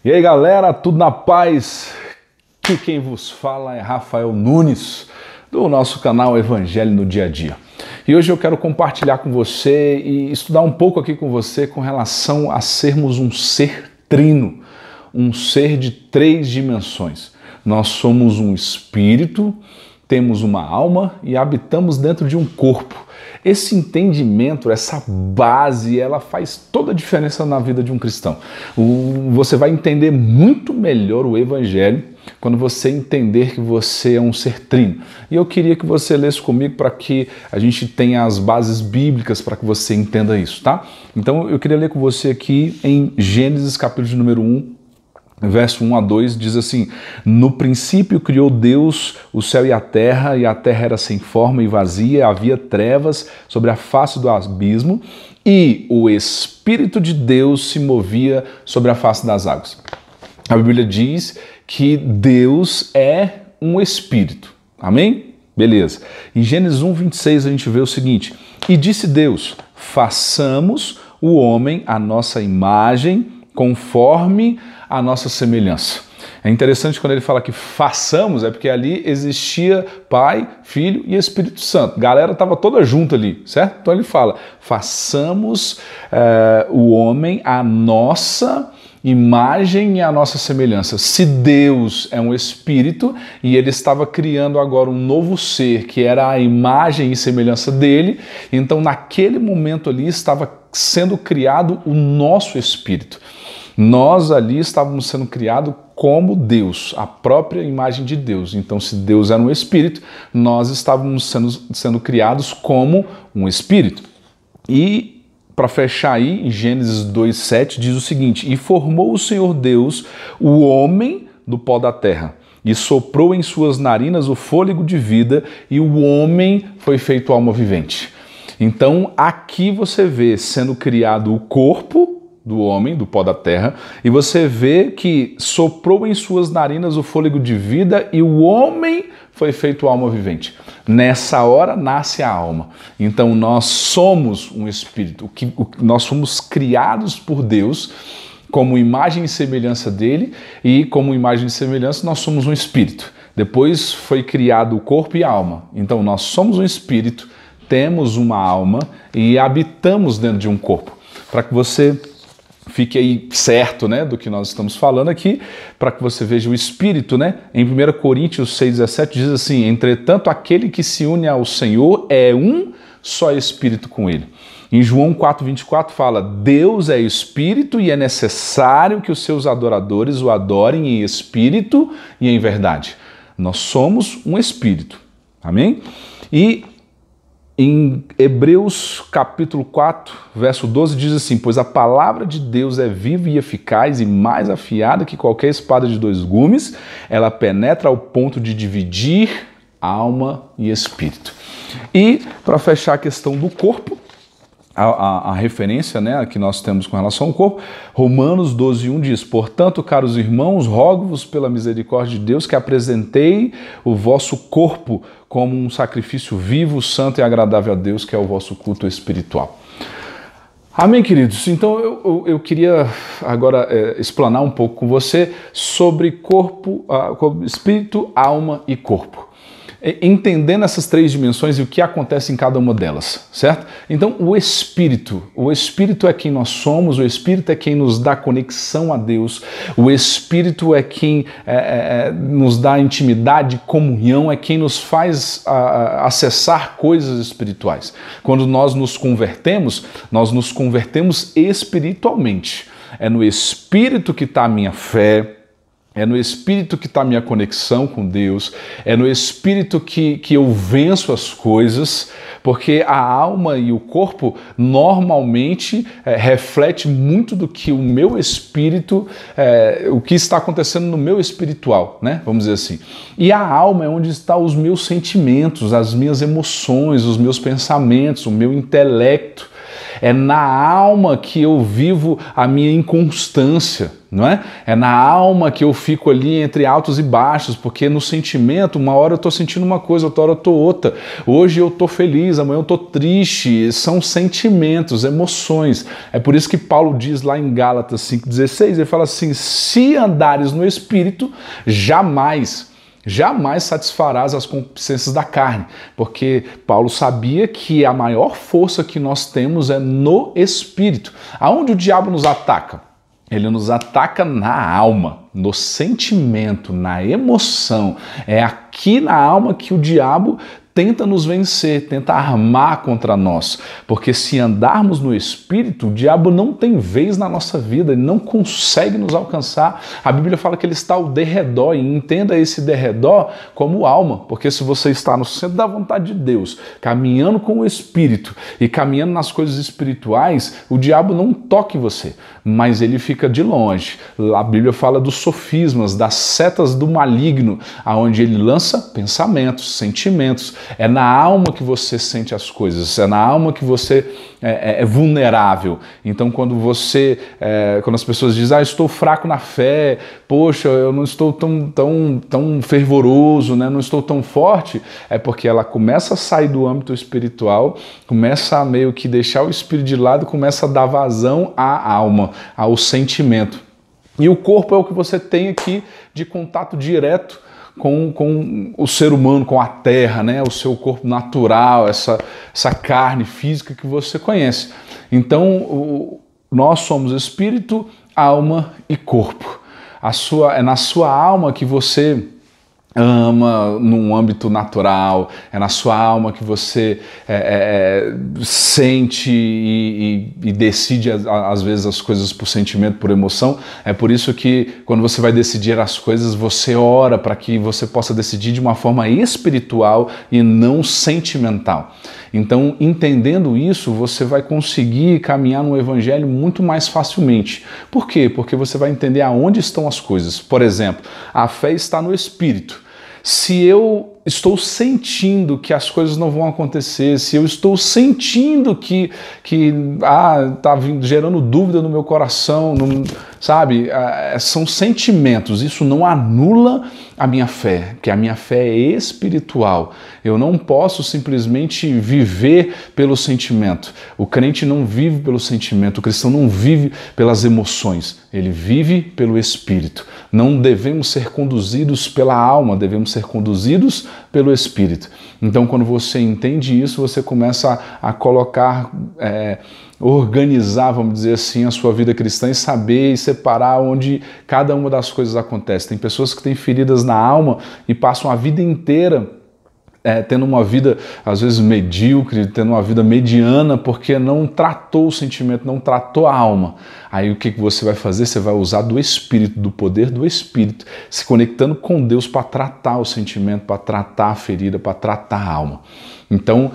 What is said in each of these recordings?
E aí galera, tudo na paz? Aqui quem vos fala é Rafael Nunes, do nosso canal Evangelho no Dia a Dia. E hoje eu quero compartilhar com você e estudar um pouco aqui com você com relação a sermos um ser trino, um ser de 3 dimensões. Nós somos um espírito, temos uma alma e habitamos dentro de um corpo. Esse entendimento, essa base, ela faz toda a diferença na vida de um cristão. Você vai entender muito melhor o Evangelho quando você entender que você é um ser trino. E eu queria que você lesse comigo para que a gente tenha as bases bíblicas para que você entenda isso, tá? Então eu queria ler com você aqui em Gênesis capítulo de número 1, verso 1 a 2, diz assim: No princípio criou Deus o céu e a terra era sem forma e vazia, havia trevas sobre a face do abismo, e o Espírito de Deus se movia sobre a face das águas. A Bíblia diz que Deus é um Espírito. Amém? Beleza. Em Gênesis 1, 26 a gente vê o seguinte: E disse Deus, façamos o homem à nossa imagem, conforme a nossa semelhança. É interessante quando ele fala que façamos, é porque ali existia Pai, Filho e Espírito Santo. A galera estava toda junto ali, certo? Então ele fala, façamos o homem à nossa imagem e a nossa semelhança. Se Deus é um espírito e ele estava criando agora um novo ser que era a imagem e semelhança dele, então naquele momento ali estava sendo criado o nosso espírito. Nós ali estávamos sendo criados como Deus, a própria imagem de Deus. Então, se Deus era um espírito, nós estávamos sendo criados como um espírito. E, para fechar aí, em Gênesis 2,7 diz o seguinte: E formou o Senhor Deus o homem do pó da terra, e soprou em suas narinas o fôlego de vida, e o homem foi feito alma vivente. Então, aqui você vê sendo criado o corpo do homem, do pó da terra, e você vê que soprou em suas narinas o fôlego de vida e o homem foi feito alma vivente. Nessa hora nasce a alma. Então nós somos um espírito, nós fomos criados por Deus como imagem e semelhança dele, e como imagem e semelhança nós somos um espírito. Depois foi criado o corpo e a alma. Então nós somos um espírito, temos uma alma e habitamos dentro de um corpo. Para que você fique aí certo, né, do que nós estamos falando aqui, para que você veja o Espírito, né? Em 1 Coríntios 6,17 diz assim: Entretanto, aquele que se une ao Senhor é um só Espírito com ele. Em João 4,24 fala: Deus é Espírito e é necessário que os seus adoradores o adorem em Espírito e em verdade. Nós somos um Espírito. Amém? E em Hebreus capítulo 4, verso 12 diz assim: Pois a palavra de Deus é viva e eficaz e mais afiada que qualquer espada de 2 gumes, ela penetra ao ponto de dividir alma e espírito. E para fechar a questão do corpo, a referência, né, que nós temos com relação ao corpo, Romanos 12,1 diz: Portanto, caros irmãos, rogo-vos pela misericórdia de Deus que apresentei o vosso corpo como um sacrifício vivo, santo e agradável a Deus, que é o vosso culto espiritual. Amém, queridos? Então eu queria agora explanar um pouco com você sobre corpo, espírito, alma e corpo. Entendendo essas 3 dimensões e o que acontece em cada uma delas, certo? Então, o Espírito é quem nós somos, o Espírito é quem nos dá conexão a Deus, o Espírito é quem nos dá intimidade, comunhão, é quem nos faz acessar coisas espirituais. Quando nós nos convertemos espiritualmente. É no Espírito que está a minha fé, é no Espírito que está a minha conexão com Deus, é no Espírito que eu venço as coisas, porque a alma e o corpo normalmente reflete muito do que o meu espírito, o que está acontecendo no meu espiritual, né? Vamos dizer assim. E a alma é onde estão os meus sentimentos, as minhas emoções, os meus pensamentos, o meu intelecto. É na alma que eu vivo a minha inconstância, não é? É na alma que eu fico ali entre altos e baixos, porque no sentimento, uma hora eu estou sentindo uma coisa, outra hora eu estou outra. Hoje eu estou feliz, amanhã eu estou triste. São sentimentos, emoções. É por isso que Paulo diz lá em Gálatas 5,16, ele fala assim: se andares no Espírito, jamais satisfarás as concupiscências da carne, porque Paulo sabia que a maior força que nós temos é no Espírito. Aonde o diabo nos ataca? Ele nos ataca na alma, no sentimento, na emoção. É aqui na alma que o diabo tenta nos vencer, tenta armar contra nós. Porque se andarmos no Espírito, o diabo não tem vez na nossa vida, ele não consegue nos alcançar. A Bíblia fala que ele está ao derredor, e entenda esse derredor como alma, porque se você está no centro da vontade de Deus, caminhando com o Espírito e caminhando nas coisas espirituais, o diabo não toca em você, mas ele fica de longe. A Bíblia fala dos sofismas, das setas do maligno, aonde ele lança pensamentos, sentimentos. É na alma que você sente as coisas, é na alma que você é vulnerável. Então, quando as pessoas dizem, estou fraco na fé, poxa, eu não estou tão fervoroso, né? Não estou tão forte, é porque ela começa a sair do âmbito espiritual, começa a meio que deixar o espírito de lado, começa a dar vazão à alma, ao sentimento. E o corpo é o que você tem aqui de contato direto com o ser humano, com a terra, né? O seu corpo natural, essa carne física que você conhece. Então, nós somos espírito, alma e corpo. É na sua alma que você ama num âmbito natural, é na sua alma que você sente e decide às vezes as coisas por sentimento, por emoção. É por isso que quando você vai decidir as coisas, você ora para que você possa decidir de uma forma espiritual e não sentimental. Então, entendendo isso, você vai conseguir caminhar no Evangelho muito mais facilmente. Por quê? Porque você vai entender aonde estão as coisas. Por exemplo, a fé está no Espírito. Se eu estou sentindo que as coisas não vão acontecer, se eu estou sentindo que está gerando dúvida no meu coração, sabe? São sentimentos, isso não anula a minha fé, que a minha fé é espiritual. Eu não posso simplesmente viver pelo sentimento. O crente não vive pelo sentimento, o cristão não vive pelas emoções, ele vive pelo Espírito. Não devemos ser conduzidos pela alma, devemos ser conduzidos pelo Espírito. Então, quando você entende isso, você começa a colocar, organizar, vamos dizer assim, a sua vida cristã e saber e separar onde cada uma das coisas acontece. Tem pessoas que têm feridas na alma e passam a vida inteira tendo uma vida, às vezes, medíocre, tendo uma vida mediana, porque não tratou o sentimento, não tratou a alma. Aí o que você vai fazer? Você vai usar do Espírito, do poder do Espírito, se conectando com Deus para tratar o sentimento, para tratar a ferida, para tratar a alma. Então,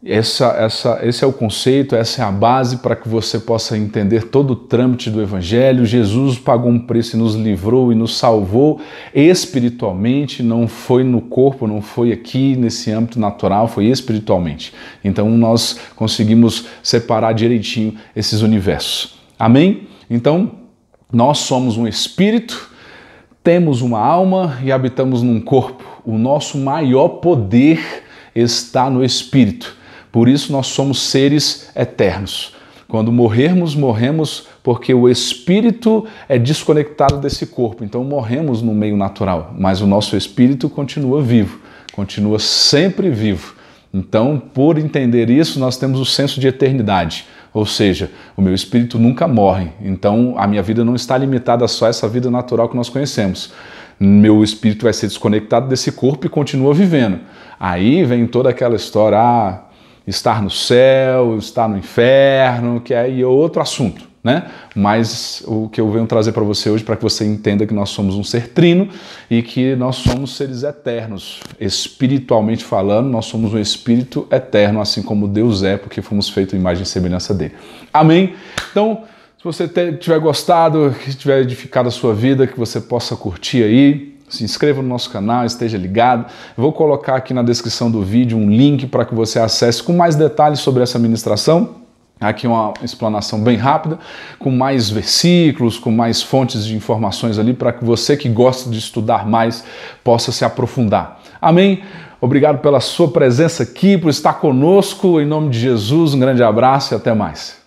esse é o conceito, essa é a base para que você possa entender todo o trâmite do Evangelho. Jesus pagou um preço e nos livrou e nos salvou espiritualmente, não foi no corpo, não foi aqui nesse âmbito natural, foi espiritualmente. Então nós conseguimos separar direitinho esses universos. Amém? Então nós somos um espírito, temos uma alma e habitamos num corpo. O nosso maior poder está no espírito. Por isso nós somos seres eternos. Quando morrermos, morremos porque o espírito é desconectado desse corpo. Então morremos no meio natural, mas o nosso espírito continua vivo, continua sempre vivo. Então, por entender isso, nós temos o senso de eternidade. Ou seja, o meu espírito nunca morre. Então a minha vida não está limitada só a essa vida natural que nós conhecemos. Meu espírito vai ser desconectado desse corpo e continua vivendo. Aí vem toda aquela história, estar no céu, estar no inferno, que aí é outro assunto, né? Mas o que eu venho trazer para você hoje, para que você entenda que nós somos um ser trino e que nós somos seres eternos. Espiritualmente falando, nós somos um espírito eterno, assim como Deus é, porque fomos feitos em imagem e semelhança dele. Amém? Então, se você tiver gostado, que tiver edificado a sua vida, que você possa curtir aí, se inscreva no nosso canal, esteja ligado. Eu vou colocar aqui na descrição do vídeo um link para que você acesse com mais detalhes sobre essa ministração. Aqui uma explanação bem rápida, com mais versículos, com mais fontes de informações ali, para que você que gosta de estudar mais possa se aprofundar. Amém? Obrigado pela sua presença aqui, por estar conosco. Em nome de Jesus, um grande abraço e até mais.